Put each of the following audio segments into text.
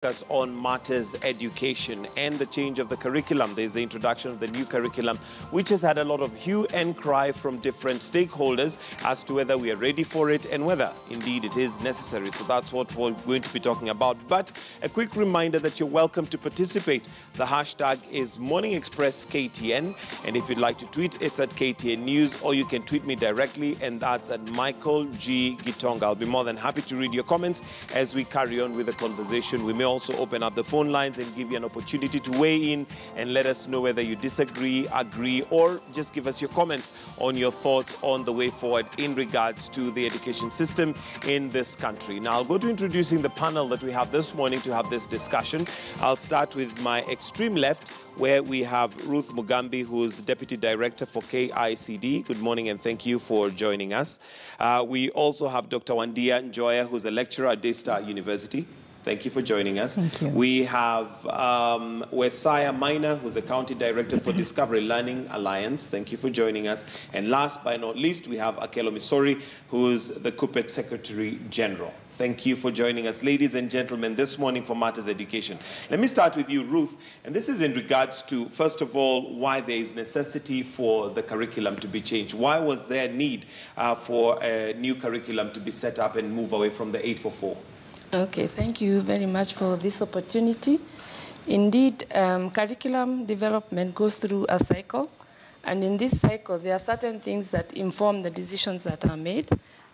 Us on matters education and the change of the curriculum. There's the introduction of the new curriculum, which has had a lot of hue and cry from different stakeholders as to whether we are ready for it and whether indeed it is necessary. So that's what we're going to be talking about. But a quick reminder that you're welcome to participate. The hashtag is Morning Express KTN, and if you'd like to tweet, it's at KTN News, or you can tweet me directly, and that's at Michael G. Gitonga. I'll be more than happy to read your comments as we carry on with the conversation. We may also open up the phone lines and give you an opportunity to weigh in and let us know whether you disagree, agree, or just give us your comments on your thoughts on the way forward in regards to the education system in this country. Now, I'll go to introducing the panel that we have this morning to have this discussion. I'll start with my extreme left, where we have Ruth Mugambi, who's Deputy Director for KICD. Good morning and thank you for joining us. We also have Dr. Wandia Njoya, who's a lecturer at Daystar University. Thank you for joining us. Thank you. We have Wesaya Minor, who's the County Director for Discovery Learning Alliance. Thank you for joining us. And last but not least, we have Akelo Misori, who's the KUPPET Secretary General. Thank you for joining us, ladies and gentlemen, this morning for Matters Education. Let me start with you, Ruth, and this is in regards to, first of all, why there is necessity for the curriculum to be changed. Why was there a need for a new curriculum to be set up and move away from the 844? Okay, thank you very much for this opportunity. Indeed, curriculum development goes through a cycle, and in this cycle, there are certain things that inform the decisions that are made.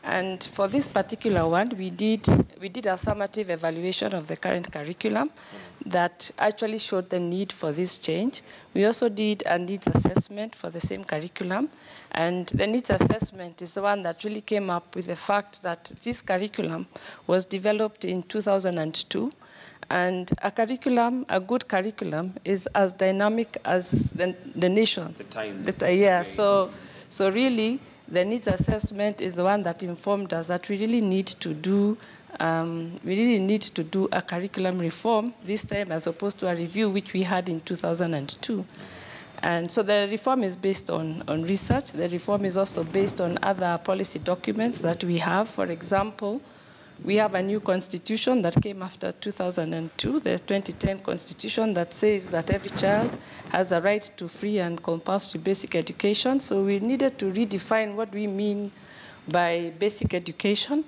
And for this particular one, we did a summative evaluation of the current curriculum that actually showed the need for this change. We also did a needs assessment for the same curriculum, and the needs assessment is the one that really came up with the fact that this curriculum was developed in 2002, and a good curriculum is as dynamic as the nation. The times. Yeah, so really, the needs assessment is the one that informed us that we really need to do a curriculum reform this time, as opposed to a review which we had in 2002. And so the reform is based on research. The reform is also based on other policy documents that we have. For example, we have a new constitution that came after 2002, the 2010 constitution, that says that every child has a right to free and compulsory basic education. So we needed to redefine what we mean by basic education.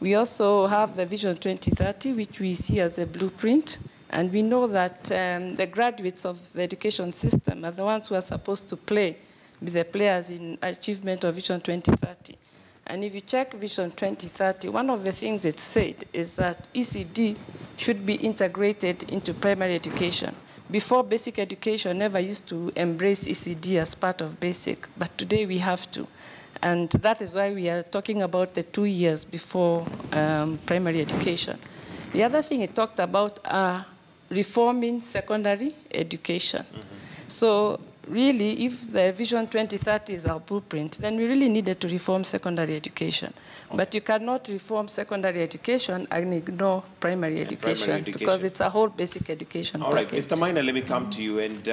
We also have the Vision 2030, which we see as a blueprint. And we know that the graduates of the education system are the ones who are supposed to play with the players in achievement of Vision 2030. And if you check Vision 2030, one of the things it said is that ECD should be integrated into primary education. Before, basic education never used to embrace ECD as part of basic, but today we have to. And that is why we are talking about the 2 years before primary education. The other thing it talked about reforming secondary education. So really, if the Vision 2030 is our blueprint, then we really needed to reform secondary education. But you cannot reform secondary education and ignore primary education, because it's a whole basic education All right, package. Mr. Minor, let me come to you. And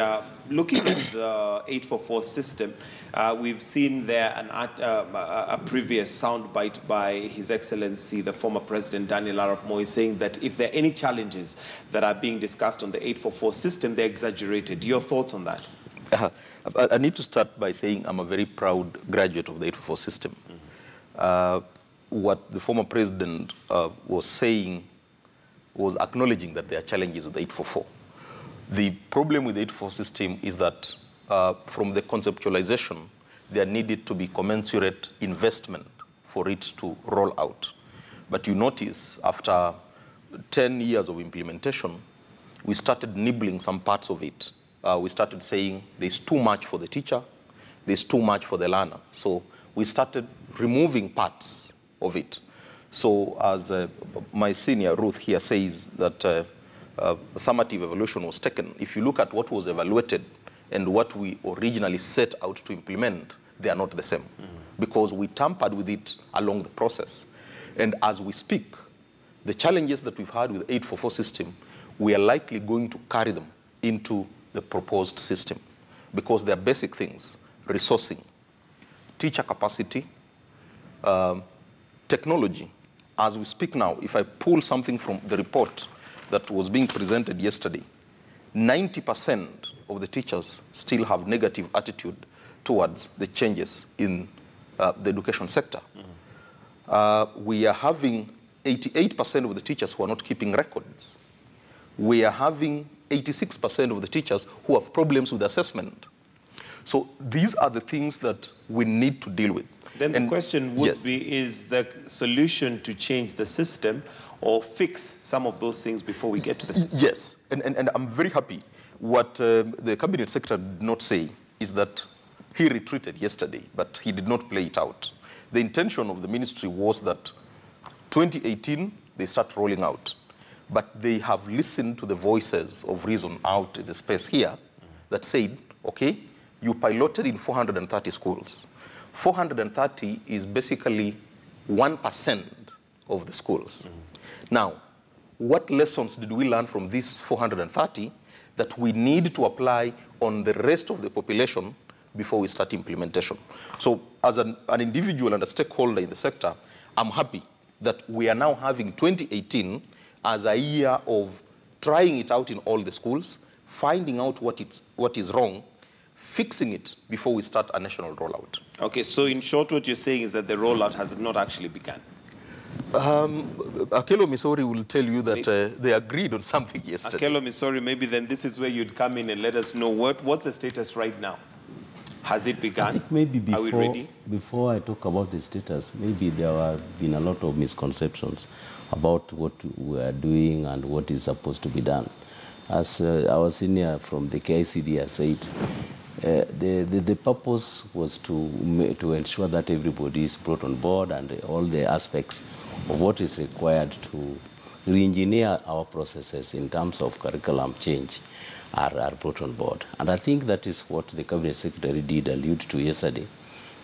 looking at the 844 system, we've seen there a previous soundbite by His Excellency, the former President Daniel Arap Moi, saying that if there are any challenges that are being discussed on the 844 system, they're exaggerated. Your thoughts on that? I need to start by saying I'm a very proud graduate of the 844 system. What the former president was saying was acknowledging that there are challenges with the 844. The problem with the 844 system is that from the conceptualization, there needed to be commensurate investment for it to roll out. But you notice after 10 years of implementation, we started nibbling some parts of it. We started saying there's too much for the teacher, there's too much for the learner. So we started removing parts of it. So as my senior Ruth here says that summative evaluation was taken, if you look at what was evaluated and what we originally set out to implement, they are not the same, because we tampered with it along the process. And as we speak, the challenges that we've had with the 844 system, we are likely going to carry them into the proposed system, because they are basic things: resourcing, teacher capacity, technology. As we speak now, if I pull something from the report that was being presented yesterday, 90% of the teachers still have negative attitude towards the changes in the education sector. We are having 88% of the teachers who are not keeping records. We are having 86% of the teachers who have problems with assessment. So these are the things that we need to deal with. Then the question would be, is the solution to change the system or fix some of those things before we get to the system? Yes, and I'm very happy. What the cabinet secretary did not say is that he retreated yesterday, but he did not play it out. The intention of the ministry was that 2018, they start rolling out. But they have listened to the voices of reason out in the space here that said, okay, you piloted in 430 schools. 430 is basically 1% of the schools. Now, what lessons did we learn from these 430 that we need to apply on the rest of the population before we start implementation? So as an individual and a stakeholder in the sector, I'm happy that we are now having 2018 as a year of trying it out in all the schools, finding out what is wrong, fixing it before we start a national rollout. Okay, so in short, what you're saying is that the rollout has not actually begun. Akelo Misori will tell you that they agreed on something yesterday. Akelo Misori, maybe then this is where you'd come in and let us know what's the status right now. Has it begun? I think maybe before, are we ready? Before I talk about the status, maybe there have been a lot of misconceptions about what we are doing and what is supposed to be done. As our senior from the KICD has said, the purpose was to ensure that everybody is brought on board and all the aspects of what is required to re-engineer our processes in terms of curriculum change are brought on board. And I think that is what the Cabinet Secretary did allude to yesterday,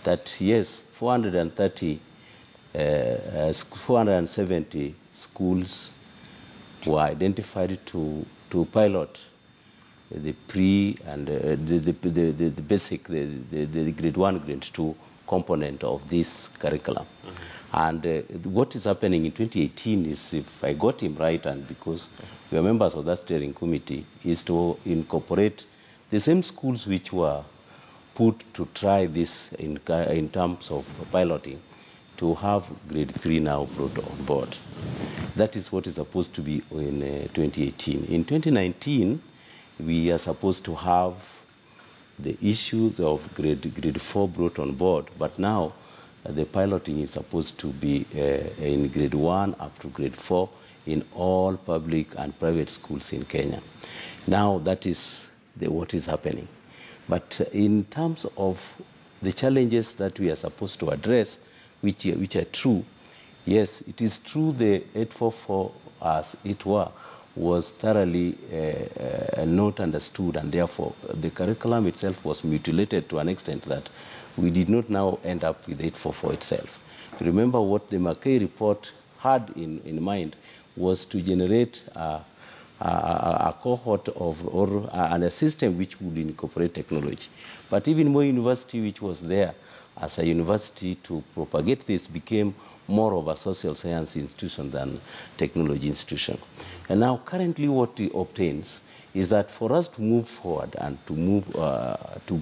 that yes, 470 schools were identified to pilot the pre and the basic, the grade 1, grade 2 component of this curriculum. And what is happening in 2018 is, if I got him right, and because we are members of that steering committee, is to incorporate the same schools which were put to try this in terms of piloting, to have grade 3 now brought on board. That is what is supposed to be in 2018. In 2019, we are supposed to have the issues of grade 4 brought on board, but now the piloting is supposed to be in grade 1 up to grade 4 in all public and private schools in Kenya. Now that is what is happening. But in terms of the challenges that we are supposed to address, which are true, yes, it is true the 844 as it were was thoroughly not understood, and therefore the curriculum itself was mutilated to an extent that we did not now end up with 844 itself. Remember what the McKay report had in mind was to generate a cohort of, and a system which would incorporate technology. But even more university which was there as a university to propagate this became more of a social science institution than technology institution. And now currently what it obtains is that for us to move forward and to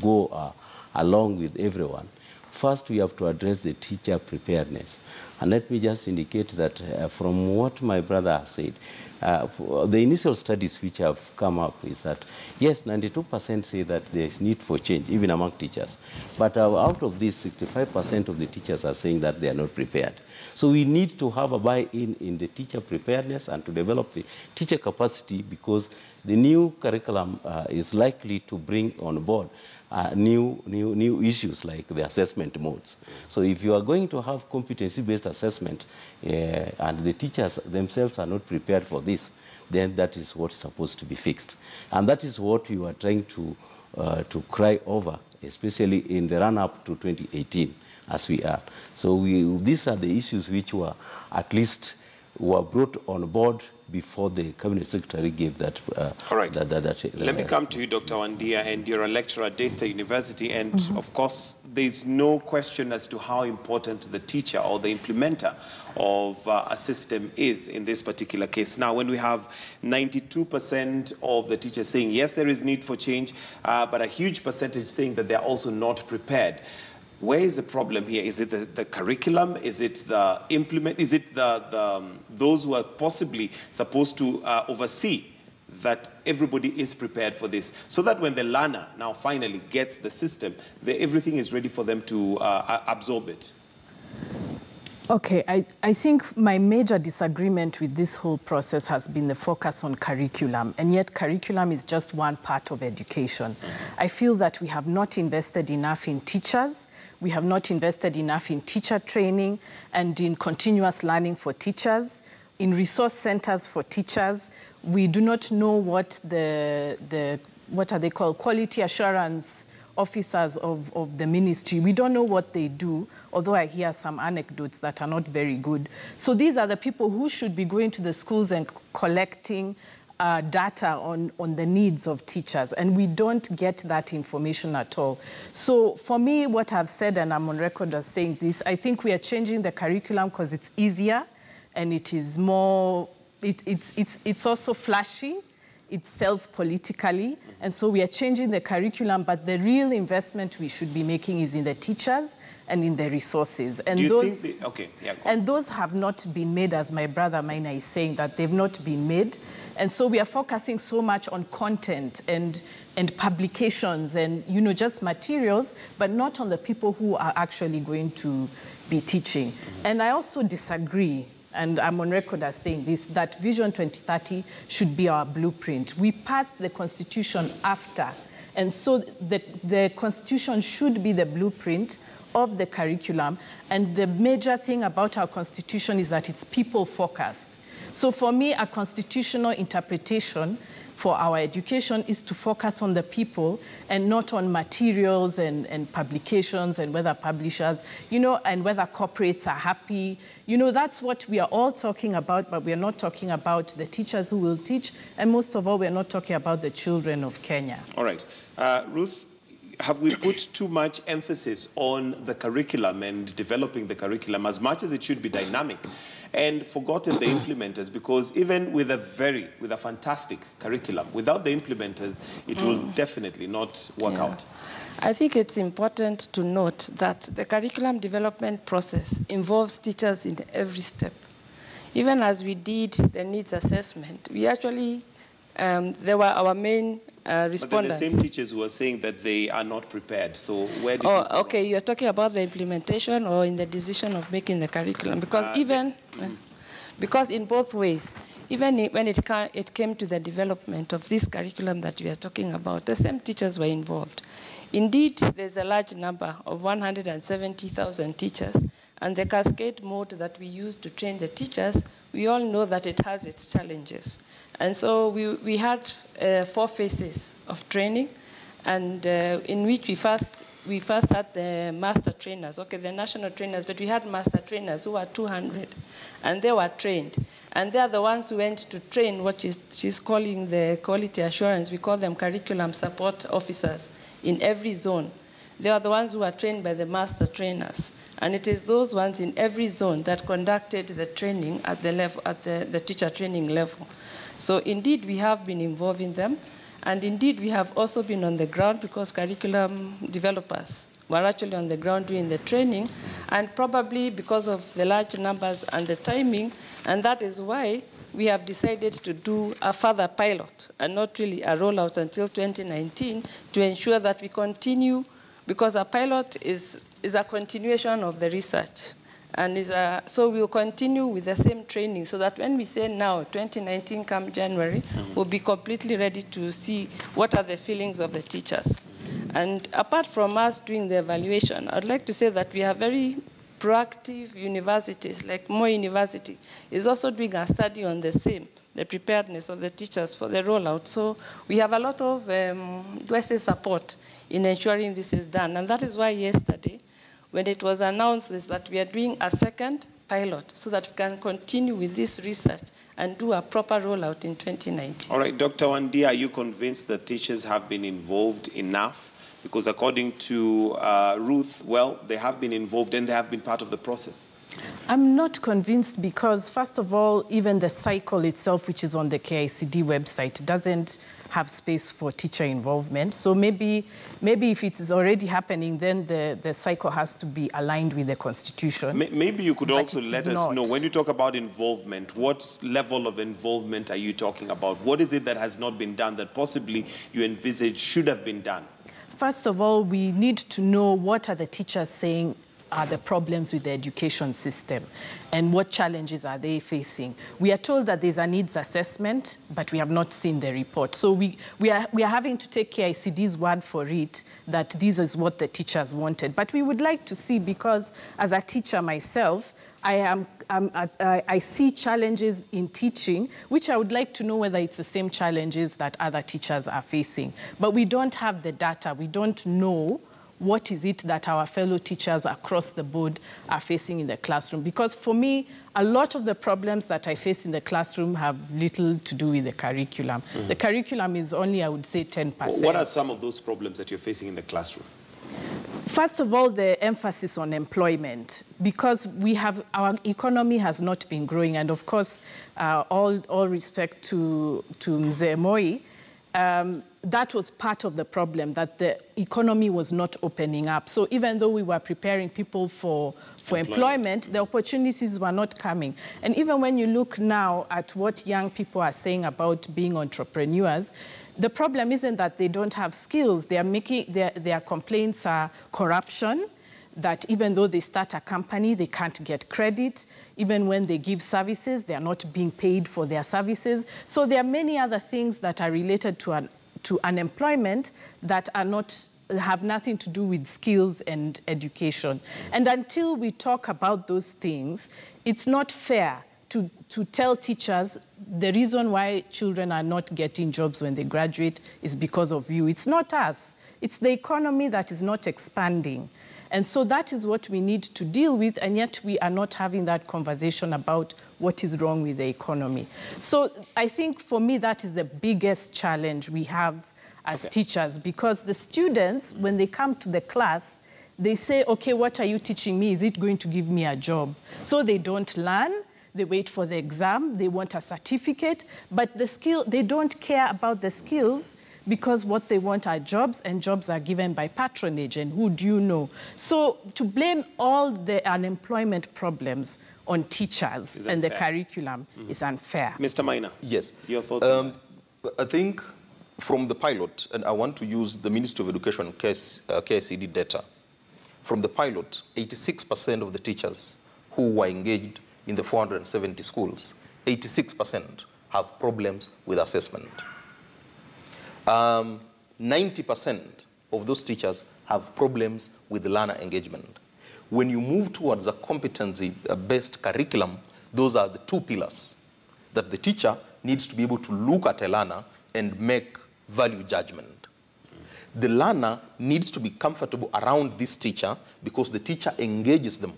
go along with everyone, first we have to address the teacher preparedness. And let me just indicate that from what my brother has said, the initial studies which have come up is that, yes, 92% say that there is need for change, even among teachers. But out of this, 65% of the teachers are saying that they are not prepared. So we need to have a buy-in in the teacher preparedness and to develop the teacher capacity, because the new curriculum is likely to bring on board new issues like the assessment modes. So if you are going to have competency-based assessment and the teachers themselves are not prepared for this, then that is what's supposed to be fixed. And that is what you are trying to cry over, especially in the run-up to 2018 as we are. So these are the issues which were at least were brought on board before the Cabinet Secretary gave that. All right. Let me come to you, Dr. Wandia, and you're a lecturer at Daystar University, and of course, there's no question as to how important the teacher or the implementer of a system is in this particular case. Now, when we have 92% of the teachers saying, yes, there is need for change, but a huge percentage saying that they're also not prepared, where is the problem here? Is it the curriculum? Is it the implement? Is it those who are possibly supposed to oversee that everybody is prepared for this, so that when the learner now finally gets the system, everything is ready for them to absorb it? Okay, I think my major disagreement with this whole process has been the focus on curriculum, and yet curriculum is just one part of education. I feel that we have not invested enough in teachers, we have not invested enough in teacher training and in continuous learning for teachers, in resource centers for teachers. We do not know what what are they called, quality assurance officers of the ministry. We don't know what they do, although I hear some anecdotes that are not very good. So these are the people who should be going to the schools and collecting data on the needs of teachers, and we don't get that information at all. So for me, what I've said, and I'm on record as saying this, I think we are changing the curriculum because it's easier and it is more, it's also flashy. It sells politically, and so we are changing the curriculum, but the real investment we should be making is in the teachers and in the resources. And those have not been made, as my brother Maina is saying, that they've not been made. And so we are focusing so much on content and publications and, you know, just materials, but not on the people who are actually going to be teaching. And I also disagree, and I'm on record as saying this, that Vision 2030 should be our blueprint. We passed the Constitution after, and so the Constitution should be the blueprint of the curriculum, and the major thing about our Constitution is that it's people-focused. So for me, a constitutional interpretation for our education is to focus on the people and not on materials and publications and whether publishers, you know, and whether corporates are happy. You know, that's what we are all talking about, but we are not talking about the teachers who will teach, and most of all, we are not talking about the children of Kenya. All right. Ruth, have we put too much emphasis on the curriculum and developing the curriculum as much as it should be dynamic, and forgotten the implementers? Because even with a fantastic curriculum, without the implementers, it will definitely not work out. I think it's important to note that the curriculum development process involves teachers in every step. Even as we did the needs assessment, we actually, they were our main respondents. But then the same teachers who are saying that they are not prepared. So where do okay, you're talking about the implementation or in the decision of making the curriculum? Because because in both ways, even when it came to the development of this curriculum that we are talking about, the same teachers were involved. Indeed, there's a large number of 170,000 teachers, and the cascade mode that we use to train the teachers, we all know that it has its challenges. And so we had 4 phases of training, and in which we first had the master trainers, the national trainers, but we had master trainers who were 200, and they were trained. And they are the ones who went to train what she's calling the quality assurance. We call them curriculum support officers in every zone. They are the ones who are trained by the master trainers. And it is those ones in every zone that conducted the training at the level, at the teacher training level. So indeed, we have been involving them. And indeed, we have also been on the ground because curriculum developers were actually on the ground doing the training, and probably because of the large numbers and the timing, and that is why we have decided to do a further pilot and not really a rollout until 2019 to ensure that we continue, because a pilot is a continuation of the research. And so we'll continue with the same training so that when we say now, 2019 come January, we'll be completely ready to see what are the feelings of the teachers. And apart from us doing the evaluation, I'd like to say that we have very proactive universities, like Moi University is also doing a study on the same, the preparedness of the teachers for the rollout. So we have a lot of USA support in ensuring this is done. And that is why yesterday, when it was announced that we are doing a second pilot so that we can continue with this research and do a proper rollout in 2019. All right, Dr. Wandi, are you convinced that teachers have been involved enough? Because according to Ruth, well, they have been involved and they have been part of the process. I'm not convinced because, first of all, even the cycle itself, which is on the KICD website, doesn't have space for teacher involvement. So maybe if it is already happening, then the cycle has to be aligned with the Constitution. Maybe you could also let us know, when you talk about involvement, what level of involvement are you talking about? What is it that has not been done that possibly you envisage should have been done? First of all, we need to know what are the teachers saying are the problems with the education system and what challenges are they facing. We are told that there's a needs assessment, but we have not seen the report. So we are having to take KICD's word for it that this is what the teachers wanted. But we would like to see, because as a teacher myself, I see challenges in teaching, which I would like to know whether it's the same challenges that other teachers are facing. But we don't have the data. We don't know what is it that our fellow teachers across the board are facing in the classroom. Because for me, a lot of the problems that I face in the classroom have little to do with the curriculum. The curriculum is only, I would say, 10%. What are some of those problems that you're facing in the classroom? First of all, the emphasis on employment, because our economy has not been growing. And of course, all respect to Mzee Moi, that was part of the problem, that the economy was not opening up. So even though we were preparing people for employment, the opportunities were not coming. And even when you look now at what young people are saying about being entrepreneurs, the problem isn't that they don't have skills. Their complaints are corruption, that even though they start a company, they can't get credit. Even when they give services, they are not being paid for their services. So there are many other things that are related to unemployment that have nothing to do with skills and education. And until we talk about those things, it's not fair to tell teachers the reason why children are not getting jobs when they graduate is because of you. It's not us. It's the economy that is not expanding. And so that is what we need to deal with, and yet we are not having that conversation about what is wrong with the economy. So I think for me that is the biggest challenge we have as teachers, because the students, when they come to the class, they say, okay, what are you teaching me? Is it going to give me a job? So they don't learn. They wait for the exam. They want a certificate. But they don't care about the skills, because what they want are jobs, and jobs are given by patronage, and who do you know? So to blame all the unemployment problems on teachers and the curriculum is unfair. Mr. Maina. Yes. Your thoughts on that? I think from the pilot, and I want to use the Ministry of Education KICD data, from the pilot, 86% of the teachers who were engaged in the 470 schools, 86% have problems with assessment. 90% of those teachers have problems with learner engagement. When you move towards a competency-based curriculum, those are the two pillars that the teacher needs to be able to look at a learner and make value judgment. The learner needs to be comfortable around this teacher because the teacher engages them,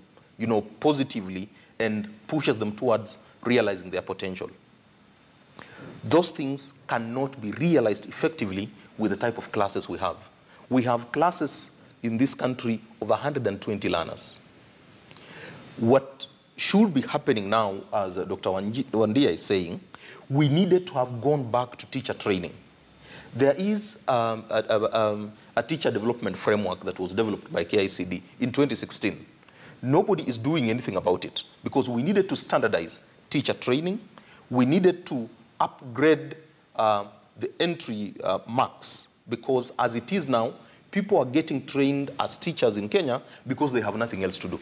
positively and pushes them towards realizing their potential. Those things cannot be realized effectively with the type of classes we have. We have classes in this country of 120 learners. What should be happening now, as Dr. Wandia is saying, we needed to have gone back to teacher training. There is a teacher development framework that was developed by KICD in 2016. Nobody is doing anything about it because we needed to standardize teacher training. We needed to upgrade the entry marks, because as it is now, people are getting trained as teachers in Kenya because they have nothing else to do.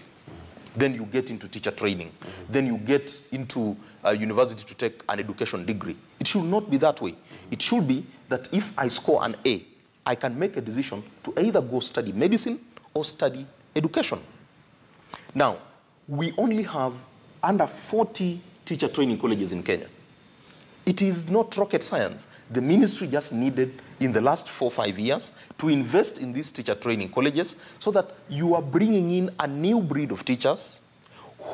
Then you get into teacher training. Then you get into university to take an education degree. It should not be that way. It should be that if I score an A, I can make a decision to either go study medicine or study education. Now, we only have under 40 teacher training colleges in Kenya. It is not rocket science. The ministry just needed, in the last 4 or 5 years, to invest in these teacher training colleges so that you are bringing in a new breed of teachers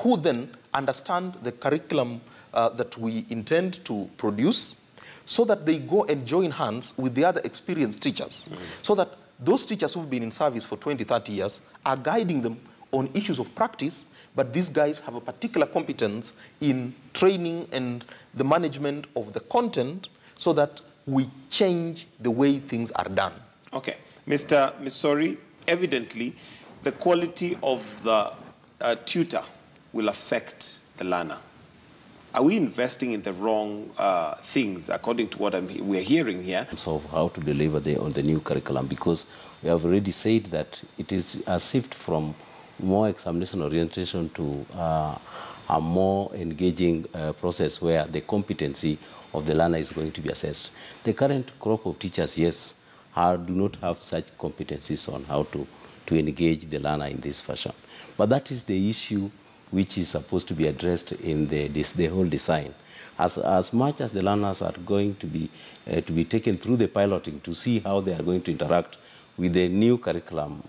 who then understand the curriculum that we intend to produce, so that they go and join hands with the other experienced teachers, so that those teachers who've been in service for 20, 30 years are guiding them on issues of practice, but these guys have a particular competence in training and the management of the content, so that we change the way things are done. Okay. Mr. Misori, evidently, the quality of the tutor will affect the learner. Are we investing in the wrong things, according to what we're hearing here? So how to deliver on the new curriculum, because we have already said that it is a shift from more examination orientation to a more engaging process where the competency of the learner is going to be assessed. The current crop of teachers, yes, do not have such competencies on how to engage the learner in this fashion. But that is the issue which is supposed to be addressed in the whole design. As much as the learners are going to be taken through the piloting to see how they are going to interact with the new curriculum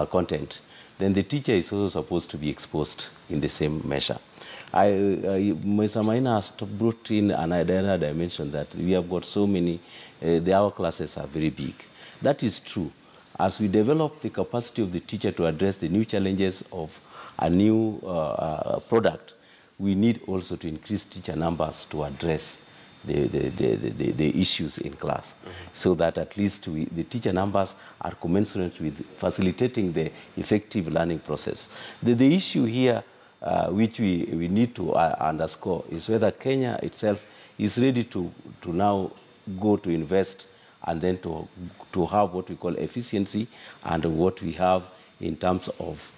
content, then the teacher is also supposed to be exposed in the same measure. Mr. Maina has brought in another dimension that we have got so many, our classes are very big. That is true. As we develop the capacity of the teacher to address the new challenges of a new product, we need also to increase teacher numbers to address the issues in class, so that at least the teacher numbers are commensurate with facilitating the effective learning process. The issue here, which we need to underscore, is whether Kenya itself is ready to now go to invest and then to have what we call efficiency, and what we have in terms of,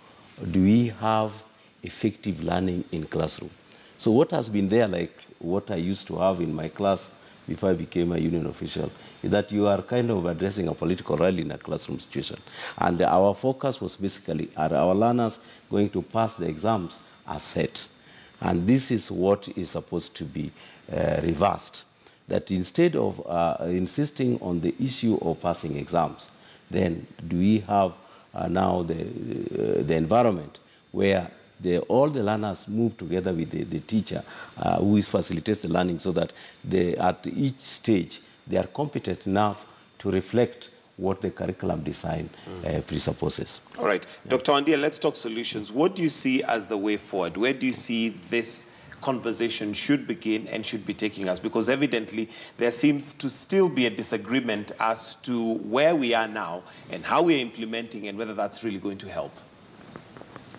do we have effective learning in classroom? So what has been there, like what I used to have in my class before I became a union official, is that you are kind of addressing a political rally in a classroom situation. And our focus was basically, are our learners going to pass the exams as set? And this is what is supposed to be reversed. That instead of insisting on the issue of passing exams, then do we have now the environment where all the learners move together with the teacher who facilitates the learning, so that at each stage they are competent enough to reflect what the curriculum design presupposes. All right. Yeah. Dr. Wandia, let's talk solutions. What do you see as the way forward? Where do you see this conversation should begin and should be taking us? Because evidently there seems to still be a disagreement as to where we are now and how we're implementing and whether that's really going to help.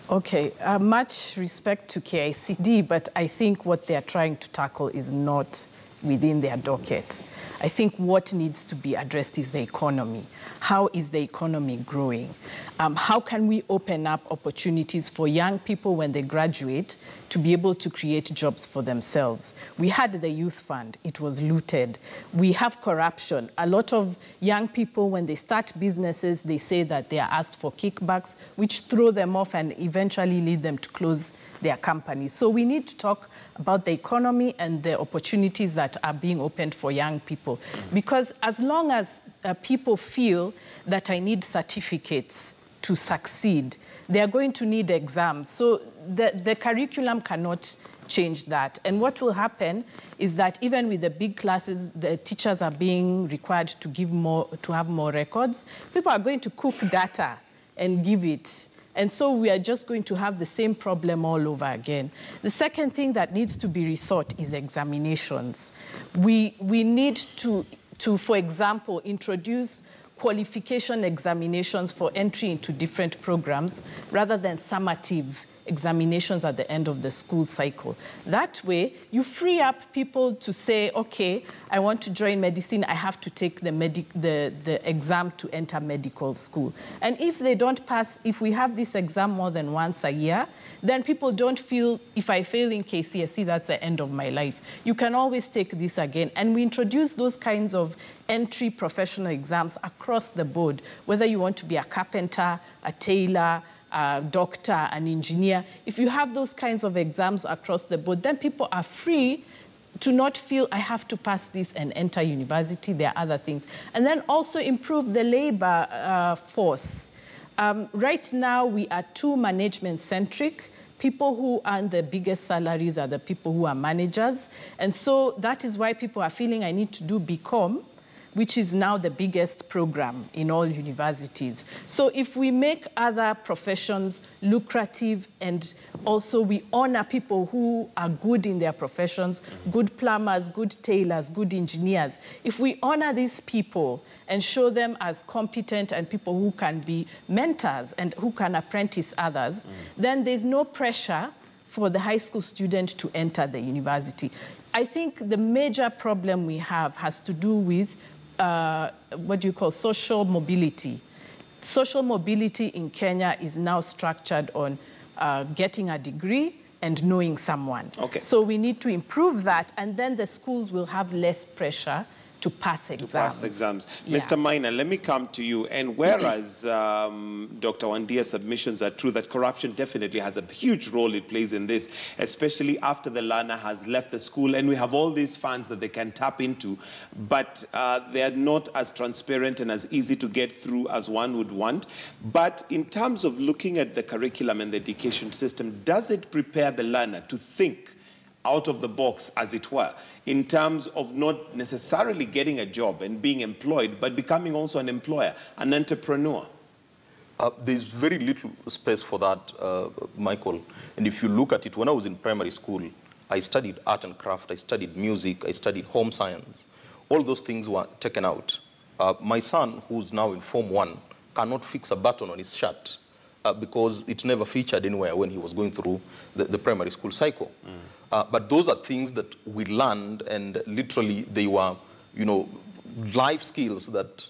Okay, much respect to KICD, but I think what they're trying to tackle is not within their docket. I think what needs to be addressed is the economy. How is the economy growing? How can we open up opportunities for young people when they graduate to be able to create jobs for themselves? We had the youth fund, it was looted. We have corruption. A lot of young people, when they start businesses, they say that they are asked for kickbacks, which throw them off and eventually lead them to close their companies. So we need to talk about the economy and the opportunities that are being opened for young people. Because as long as people feel that I need certificates to succeed, they are going to need exams. So the curriculum cannot change that. And what will happen is that even with the big classes, the teachers are being required to have more records. People are going to cook data and give it. And so we are just going to have the same problem all over again. The second thing that needs to be rethought is examinations. We need to, for example, introduce qualification examinations for entry into different programs rather than summative examinations at the end of the school cycle. That way, you free up people to say, okay, I want to join medicine, I have to take the exam to enter medical school. And if they don't pass, if we have this exam more than once a year, then people don't feel, if I fail in KCSE, that's the end of my life. You can always take this again. And we introduce those kinds of entry professional exams across the board, whether you want to be a carpenter, a tailor, a doctor, an engineer. If you have those kinds of exams across the board, then people are free to not feel I have to pass this and enter university. There are other things. And then also improve the labor force. Right now, we are too management-centric. people who earn the biggest salaries are the people who are managers. And so that is why people are feeling I need to do BCom, which is now the biggest program in all universities. So if we make other professions lucrative and also we honor people who are good in their professions, good plumbers, good tailors, good engineers, if we honor these people and show them as competent and people who can be mentors and who can apprentice others, then there's no pressure for the high school student to enter the university. I think the major problem we have has to do with what do you call social mobility. Social mobility in Kenya is now structured on getting a degree and knowing someone. Okay. So we need to improve that, and then the schools will have less pressure to pass exams. Yeah. Mr. Maina, let me come to you. And whereas Dr. Wandia's submissions are true that corruption definitely has a huge role it plays in this, especially after the learner has left the school and we have all these funds that they can tap into, but they are not as transparent and as easy to get through as one would want. But in terms of looking at the curriculum and the education system, does it prepare the learner to think out of the box, as it were, in terms of not necessarily getting a job and being employed, but becoming also an employer, an entrepreneur? There's very little space for that, Michael. And if you look at it, when I was in primary school, I studied art and craft, I studied music, I studied home science. All those things were taken out. My son, who's now in Form 1, cannot fix a button on his shirt because it never featured anywhere when he was going through the primary school cycle. But those are things that we learned, and literally they were, you know, life skills that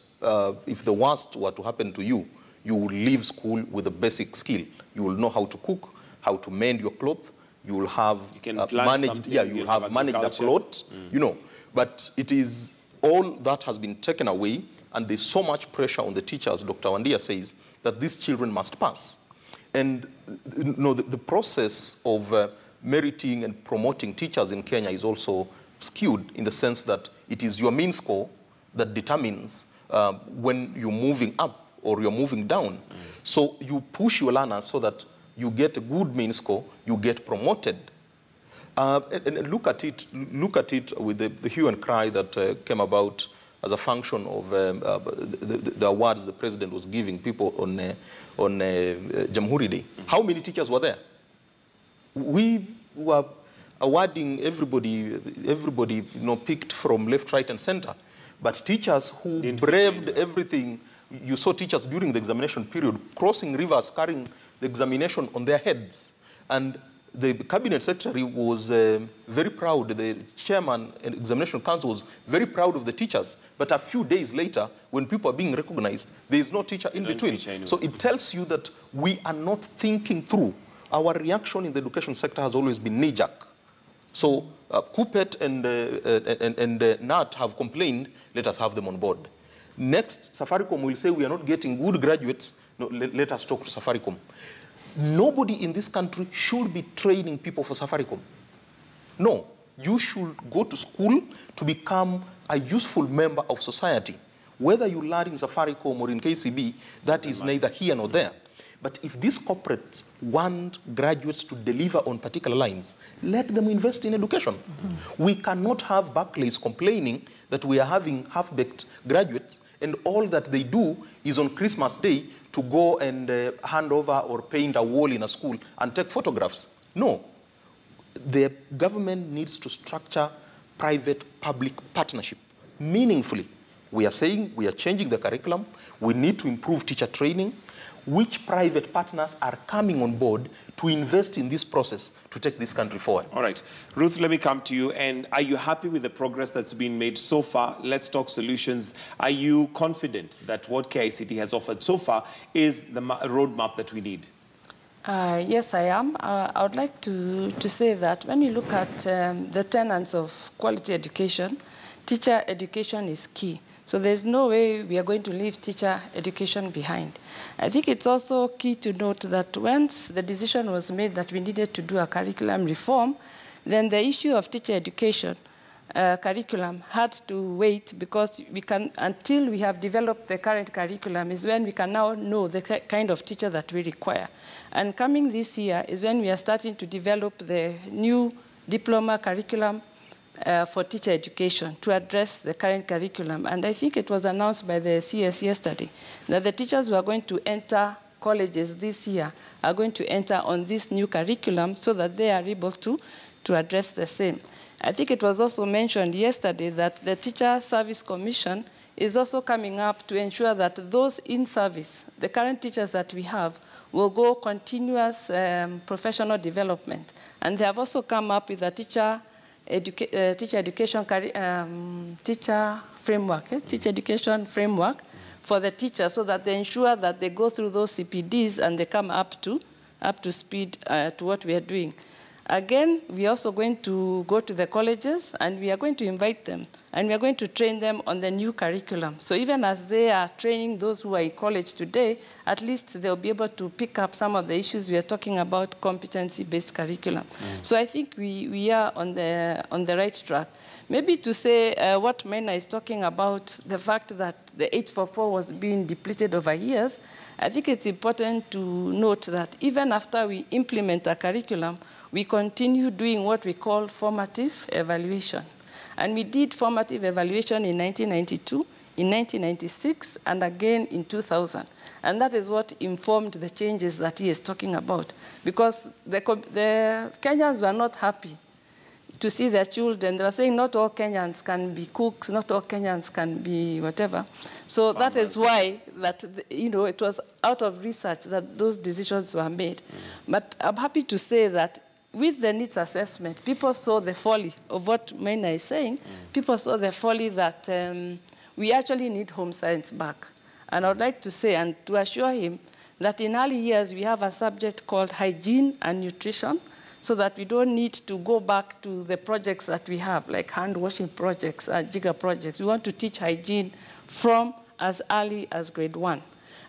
if the worst were to happen to you, you will leave school with a basic skill. You will know how to cook, how to mend your cloth. You will have managed, you have managed a plot, you know. But it is all that has been taken away, and there's so much pressure on the teachers, Dr. Wandia says, that these children must pass. And you know, the process of meriting and promoting teachers in Kenya is also skewed in the sense that it is your mean score that determines when you're moving up or you're moving down. So you push your learners so that you get a good mean score, you get promoted. And look at it with the hue and cry that came about as a function of the awards the president was giving people on Jamhuri Day. How many teachers were there? We were awarding everybody, you know, picked from left, right, and center. But teachers who braved everything, you saw teachers during the examination period crossing rivers, carrying the examination on their heads. And the cabinet secretary was very proud. The chairman and examination council was very proud of the teachers. But a few days later, when people are being recognized, there is no teacher in between. So it tells you that we are not thinking through. Our reaction in the education sector has always been knee-jerk. So Kupet and NAT have complained, let us have them on board. Next, Safaricom will say we are not getting good graduates, no, let us talk to Safaricom. Nobody in this country should be training people for Safaricom. No, you should go to school to become a useful member of society. Whether you learn in Safaricom or in KCB, that is neither here nor there. But if these corporates want graduates to deliver on particular lines, let them invest in education. We cannot have Barclays complaining that we are having half-baked graduates and all that they do is on Christmas Day to go and hand over or paint a wall in a school and take photographs. No. The government needs to structure private-public partnership meaningfully. We are saying we are changing the curriculum. We need to improve teacher training. Which private partners are coming on board to invest in this process to take this country forward? All right. Ruth, let me come to you. And are you happy with the progress that's been made so far? Let's talk solutions. Are you confident that what KICT has offered so far is the roadmap that we need? Yes, I am. I would like to say that when you look at the tenets of quality education, teacher education is key. So there's no way we are going to leave teacher education behind. I think it's also key to note that once the decision was made that we needed to do a curriculum reform, then the issue of teacher education curriculum had to wait because until we have developed the current curriculum is when we can now know the kind of teacher that we require. And coming this year is when we are starting to develop the new diploma curriculum for teacher education to address the current curriculum. And I think it was announced by the CS yesterday that the teachers who are going to enter colleges this year are going to enter on this new curriculum so that they are able to address the same. I think it was also mentioned yesterday that the Teacher Service Commission is also coming up to ensure that those in service, the current teachers that we have, will go continuous professional development. And they have also come up with a teacher education framework for the teachers so that they ensure that they go through those CPDs and they come up to speed to what we are doing. Again, we are also going to go to the colleges and we are going to invite them and we are going to train them on the new curriculum. So even as they are training those who are in college today, at least they'll be able to pick up some of the issues we are talking about, competency-based curriculum. So I think we are on the right track. Maybe to say what Mena is talking about, the fact that the 844 was being depleted over years, I think it's important to note that even after we implement a curriculum, we continue doing what we call formative evaluation. And we did formative evaluation in 1992, in 1996, and again in 2000. And that is what informed the changes that he is talking about. Because the Kenyans were not happy to see their children. They were saying not all Kenyans can be cooks, not all Kenyans can be whatever. So that is why it was out of research that those decisions were made. But I'm happy to say that with the needs assessment, people saw the folly of what Mena is saying. People saw the folly that we actually need home science back. And I would like to say and to assure him that in early years we have a subject called hygiene and nutrition, so that we don't need to go back to the projects that we have, like hand washing projects, jigger projects. We want to teach hygiene from as early as grade 1.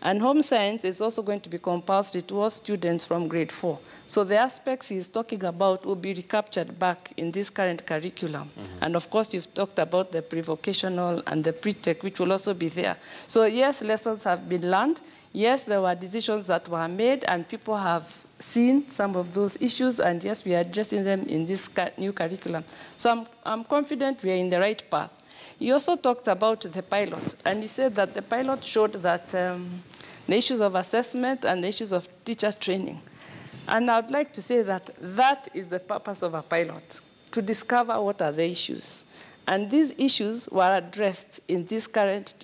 And home science is also going to be compulsory to all students from grade 4. So the aspects he's talking about will be recaptured back in this current curriculum. And of course, you've talked about the pre-vocational and the pre-tech, which will also be there. So yes, lessons have been learned. Yes, there were decisions that were made, and people have seen some of those issues, and yes, we are addressing them in this new curriculum. So I'm confident we are in the right path. He also talked about the pilot, and he said that the pilot showed that the issues of assessment and the issues of teacher training. And I'd like to say that that is the purpose of a pilot, to discover what are the issues. And these issues were addressed in this current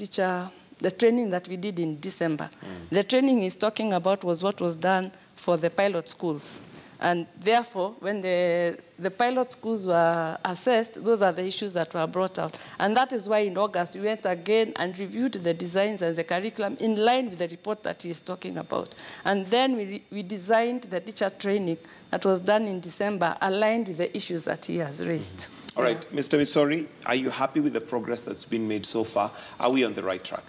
the training that we did in December. The training he's talking about was what was done for the pilot schools. And therefore, when the pilot schools were assessed, those are the issues that were brought out. And that is why in August, we went again and reviewed the designs and the curriculum in line with the report that he is talking about. And then we designed the teacher training that was done in December, aligned with the issues that he has raised. All right, Mr. Misori, are you happy with the progress that's been made so far? Are we on the right track?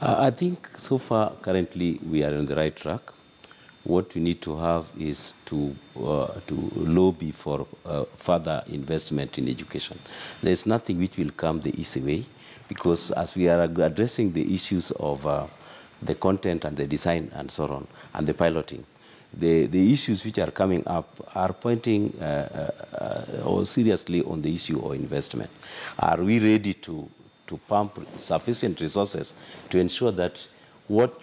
I think so far, currently, we are on the right track. What we need to have is to lobby for further investment in education. There's nothing which will come the easy way, because as we are addressing the issues of the content and the design and so on, and the piloting, the issues which are coming up are pointing seriously on the issue of investment. Are we ready to pump sufficient resources to ensure that what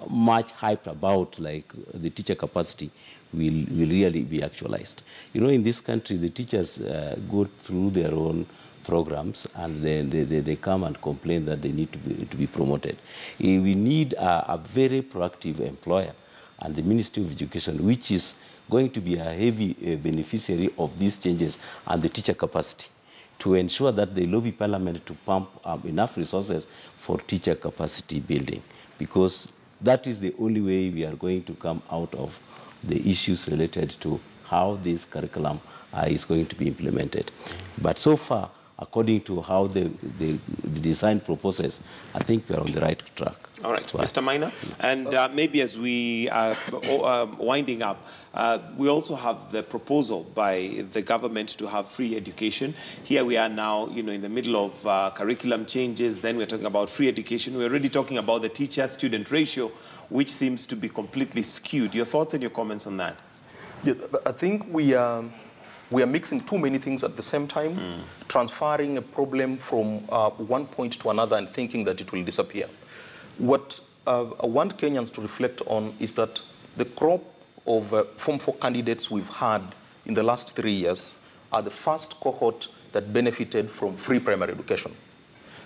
much hyped about, like the teacher capacity, will really be actualized? You know, in this country, the teachers go through their own programs, and then they come and complain that they need to be promoted. We need a very proactive employer, and the Ministry of Education, which is going to be a heavy beneficiary of these changes and the teacher capacity, to ensure that they lobby Parliament to pump enough resources for teacher capacity building, because that is the only way we are going to come out of the issues related to how this curriculum is going to be implemented. But so far, according to how the design proposes, I think we are on the right track. All right, Mr. Maina, and maybe as we are winding up, we also have the proposal by the government to have free education. Here we are now, in the middle of curriculum changes. Then we're talking about free education. We're already talking about the teacher-student ratio, which seems to be completely skewed. Your thoughts and your comments on that? Yeah, I think we are mixing too many things at the same time, transferring a problem from one point to another and thinking that it will disappear. What I want Kenyans to reflect on is that the crop of Form 4 candidates we've had in the last 3 years are the first cohort that benefited from free primary education.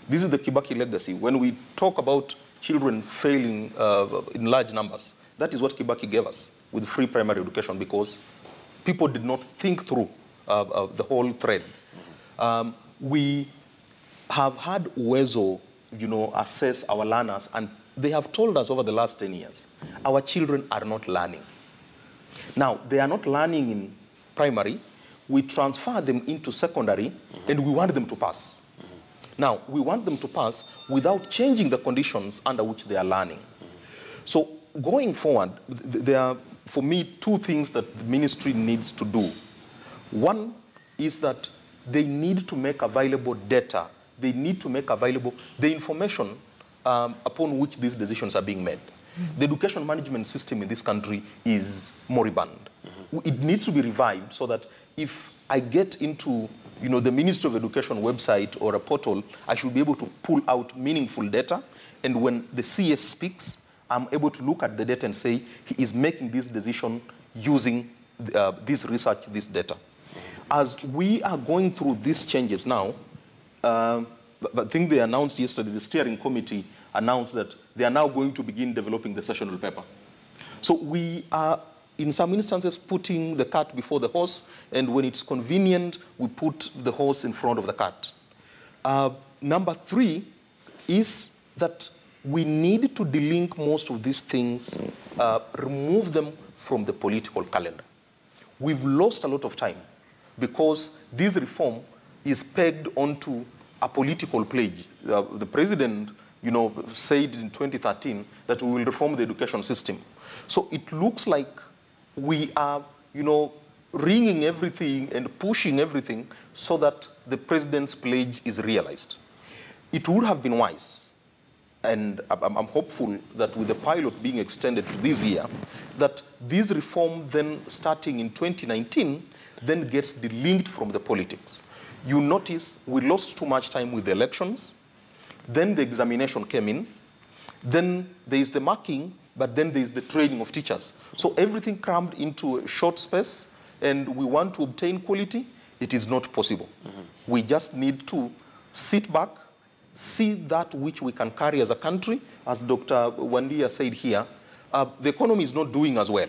This is the Kibaki legacy. When we talk about children failing in large numbers, that is what Kibaki gave us with free primary education, because people did not think through the whole thread. We have had Uwezo, assess our learners, and they have told us over the last 10 years, our children are not learning. Now, they are not learning in primary. We transfer them into secondary, and we want them to pass. Now, we want them to pass without changing the conditions under which they are learning. So, going forward, there are, for me, two things that the ministry needs to do. One is that they need to make available data. They need to make available the information upon which these decisions are being made. The education management system in this country is moribund. It needs to be revived so that if I get into the Ministry of Education website or a portal, I should be able to pull out meaningful data. And when the CS speaks, I'm able to look at the data and say, he is making this decision using this research, this data. As we are going through these changes now, I think they announced yesterday, the steering committee announced that they are now going to begin developing the sessional paper. So we are, in some instances, putting the cart before the horse, and when it's convenient, we put the horse in front of the cart. Number 3 is that we need to delink most of these things, remove them from the political calendar. We've lost a lot of time because this reform is pegged onto a political pledge. The president, said in 2013 that we will reform the education system. So it looks like we are, ringing everything and pushing everything so that the president's pledge is realized. It would have been wise, and I'm hopeful that with the pilot being extended to this year, that this reform then starting in 2019 then gets delinked from the politics. You notice we lost too much time with the elections, then the examination came in, then there is the marking, but then there is the training of teachers. So everything crammed into a short space, and we want to obtain quality, it is not possible. We just need to sit back, see that which we can carry as a country. As Dr. Wandia said here, the economy is not doing as well.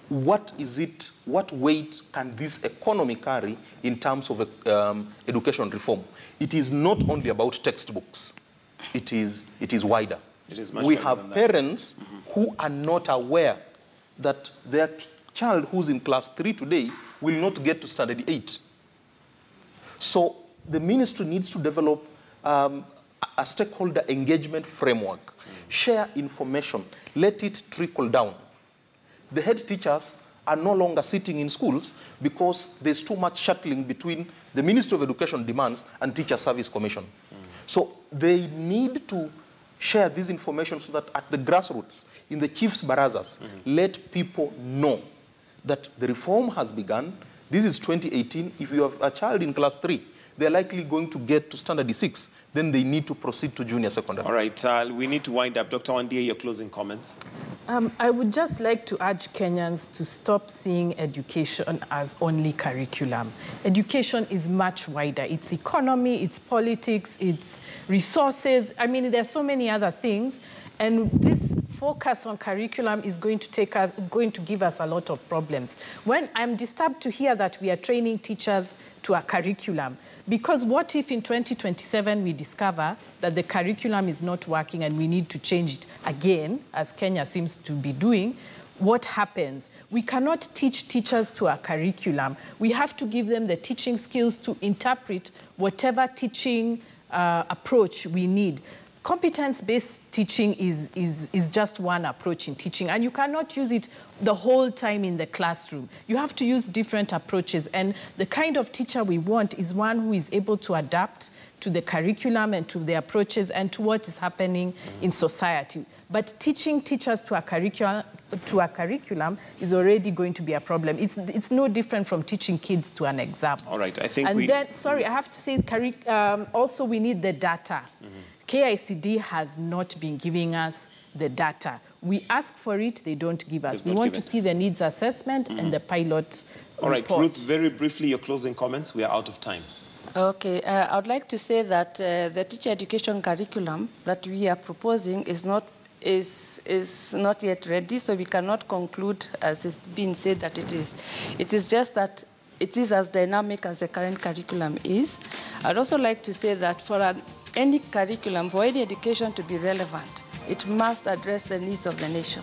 What is it, what weight can this economy carry in terms of education reform? It is not only about textbooks. It is wider. It is much we wider have than that. parents who are not aware that their child who's in class 3 today will not get to standard 8. So the ministry needs to develop a stakeholder engagement framework, share information, let it trickle down. The head teachers are no longer sitting in schools because there's too much shuttling between the Ministry of Education demands and Teacher Service Commission. So they need to share this information so that at the grassroots, in the chiefs' barazas, let people know that the reform has begun. This is 2018. If you have a child in class 3, they're likely going to get to standard 6. Then they need to proceed to junior secondary. All right, we need to wind up. Dr. Wandia, your closing comments. I would just like to urge Kenyans to stop seeing education as only curriculum. Education is much wider. It's economy, it's politics, it's resources. I mean, there's so many other things. And this focus on curriculum is going to give us a lot of problems. When I'm disturbed to hear that we are training teachers to a curriculum, because what if in 2027 we discover that the curriculum is not working and we need to change it again, as Kenya seems to be doing? what happens? We cannot teach teachers to a curriculum. We have to give them the teaching skills to interpret whatever teaching approach we need. Competence-based teaching is just one approach in teaching, and you cannot use it the whole time in the classroom. You have to use different approaches, and the kind of teacher we want is one who is able to adapt to the curriculum and to the approaches and to what is happening in society. But teaching teachers to a curriculum is already going to be a problem. It's no different from teaching kids to an exam. All right, I think sorry, I have to say, also we need the data. KICD has not been giving us the data. We ask for it, they don't give us. We want to see the needs assessment and the pilot All right, report. Ruth, very briefly, your closing comments. We are out of time. Okay, I would like to say that the teacher education curriculum that we are proposing is not yet ready, so we cannot conclude, as it's been said, that it is. It is just that it is as dynamic as the current curriculum is. I'd also like to say that for any curriculum, for any education to be relevant, it must address the needs of the nation.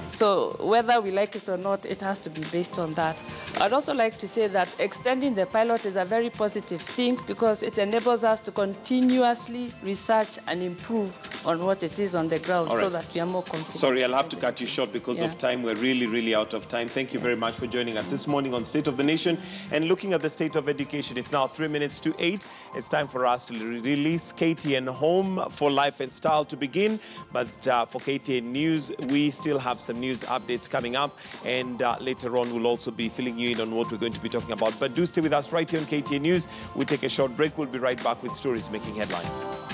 So whether we like it or not, it has to be based on that. I'd also like to say that extending the pilot is a very positive thing because it enables us to continuously research and improve on what it is on the ground so that we are more confident. Sorry, I'll have to cut you short because of time. We're really, really out of time. Thank you very much for joining us this morning on State of the Nation and looking at the state of education. It's now 3 minutes to 8. It's time for us to release KTN Home for Life and Style to begin. But for KTN News, we still have some news updates coming up, and later on we'll also be filling you in on what we're going to be talking about. But do stay with us right here on KTN News. We take a short break. We'll be right back with stories making headlines.